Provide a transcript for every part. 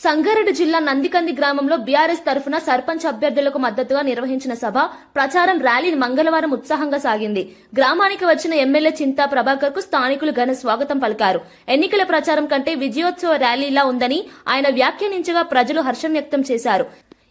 సంగారెడ్డి జిల్లా నందికంది గ్రామంలో బీఆర్ఎస్ తరఫున సర్పంచ్ అభ్యర్థులకు మద్దతుగా నిర్వహించిన సభ ప్రచారం ర్యాలీ మంగళవారం ఉత్సాహంగా సాగింది. గ్రామానికి వచ్చిన ఎమ్మెల్యే చింతా ప్రభాకర్ కు స్థానికులు ఘన స్వాగతం పలికారు. ఎన్నికల ప్రచారం కంటే విజయోత్సవ ర్యాలీలా ఉందని ఆయన వ్యాఖ్యానించగా ప్రజలు హర్షం వ్యక్తం చేశారు.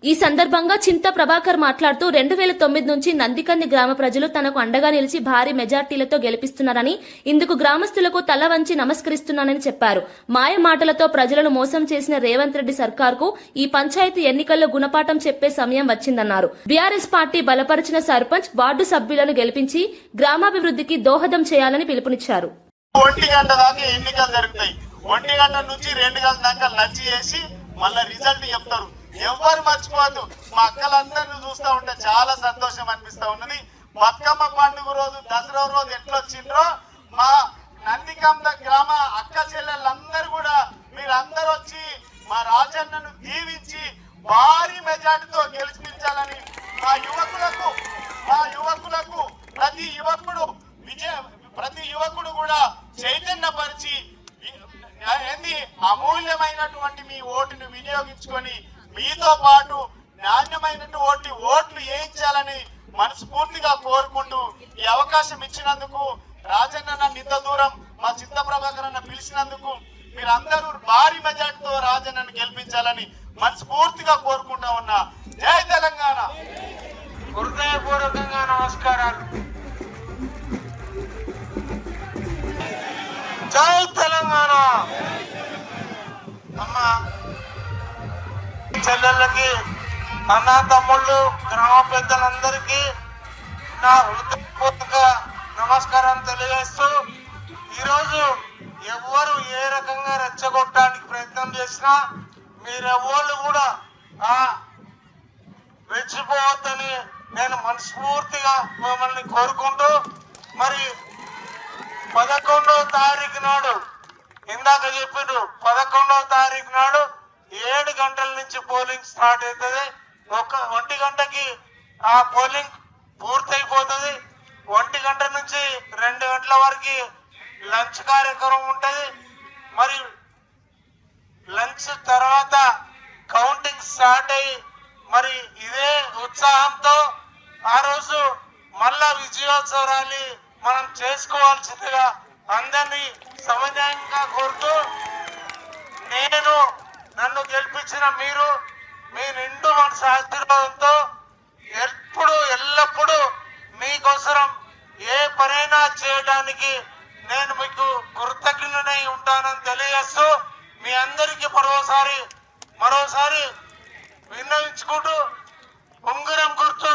ఈ సందర్భంగా చింతా ప్రభాకర్ మాట్లాడుతూ 2009 నుంచి నందికంది గ్రామ ప్రజలు తనకు అండగా నిలిచి భారీ మెజార్టీలతో గెలిపిస్తున్నారని, ఇందుకు గ్రామస్తులకు తల వంచి నమస్కరిస్తున్నానని చెప్పారు. మాయ మాటలతో ప్రజలను మోసం చేసిన రేవంత్ రెడ్డి సర్కార్కు ఈ పంచాయతీ ఎన్నికల్లో గుణపాఠం చెప్పే సమయం వచ్చిందన్నారు. బీఆర్ఎస్ పార్టీ బలపరిచిన సర్పంచ్, వార్డు సభ్యులను గెలిపించి గ్రామాభివృద్ధికి దోహదం చేయాలని పిలుపునిచ్చారు. 1 గంట దాకా ఎన్నికలు జరుగుతాయి. 1 గంట నుంచి 2 గంటల దాకా లంచ్ చేసి మళ్ళీ రిజల్ట్ చెప్తారు. ఎవరు మర్చిపోవద్దు. మా అక్కలందరినీ చూస్తూ ఉంటే చాలా సంతోషం అనిపిస్తా ఉన్నది. బతుకమ్మ పండుగ రోజు, దసరా రోజు ఎట్లా వచ్చిండ్రో మా నందికంద గ్రామ అక్క చెల్లెళ్ళందరూ కూడా మీరందరూ వచ్చి మా రాజన్నను దీవించి భారీ మెజార్టీతో గెలిపించాలని మా యువకులకు ప్రతి యువకుడు కూడా చైతన్యపరిచి అమూల్యమైనటువంటి మీ ఓటును వినియోగించుకొని మీతో పాటు నాణ్యమైనటువంటి ఓట్లు వేయించాలని మనస్ఫూర్తిగా కోరుకుంటూ ఈ అవకాశం ఇచ్చినందుకు, రాజన్న నన్ను ఇంత దూరం మా చింతా ప్రభాకర్ అన్న పిలిచినందుకు మీరందరూ భారీ మెజార్టీతో రాజన్నను గెలిపించాలని మనస్ఫూర్తిగా కోరుకుంటా ఉన్నా. జై తెలంగాణ. హృదయపూర్వకంగా నమస్కారాలు. జై తెలంగాణ. అమ్మా చెల్లెళ్ళకి, అన్న తమ్ముళ్ళు, గ్రామ పెద్దలందరికీ నా హృదయపూర్వక నమస్కారం తెలియజేస్తూ, ఈరోజు ఎవరు ఏ రకంగా రెచ్చగొట్టడానికి ప్రయత్నం చేసినా మీరెవ్వరు కూడా రెచ్చిపోవద్దని నేను మనస్ఫూర్తిగా మిమ్మల్ని కోరుకుంటూ, మరి 11వ తారీఖు నాడు, ఇందాక చెప్పిండు, 11వ తారీఖు నాడు 7 గంటల నుంచి పోలింగ్ స్టార్ట్ అవుతుంది. 1 గంటకి ఆ పోలింగ్ పూర్తయిపోతుంది. 1 గంట నుంచి 2 గంటల వరకు లంచ్ కార్యక్రమం ఉంటుంది. మరి లంచ్ తర్వాత కౌంటింగ్ స్టార్ట్ అయ్యి మరి ఇదే ఉత్సాహంతో ఆ రోజు మళ్ళా విజయోత్సవ ర్యాలీ మనం చేసుకోవాల్సిందిగా అందరినీ సమన్వయంగా కోరుతూ, నన్ను గెలిపించిన మీరు మీ నిండు మనసు ఆశీర్వాదంతో ఎల్లప్పుడూ మీకోసరం ఏ పనైనా చేయడానికి నేను మీకు కృతజ్ఞునై ఉంటానని తెలియజేస్తూ, మీ అందరికీ మరోసారి విన్నవించుకుంటూ, ఉంగరం గుర్తు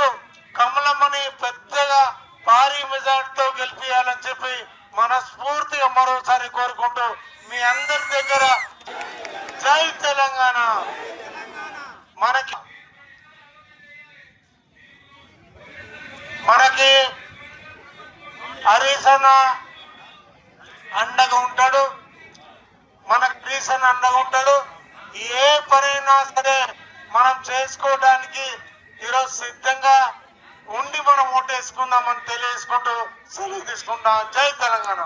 కమలమ్మని పెద్దగా భారీ మెజార్టీతో గెలిపియాలని చెప్పి మనస్ఫూర్తిగా మరోసారి కోరుకుంటూ మీ అందరి దగ్గర జై తెలంగాణ. మనకి హరీశన్న అండగా ఉంటాడు, ఏ పనైనా సరే మనం చేసుకోవడానికి ఈరోజు సిద్ధంగా ఉండి మనం ఓటేసుకుందామని తెలియజేసుకుంటూ సెలవు తీసుకుంటాం. జై తెలంగాణ.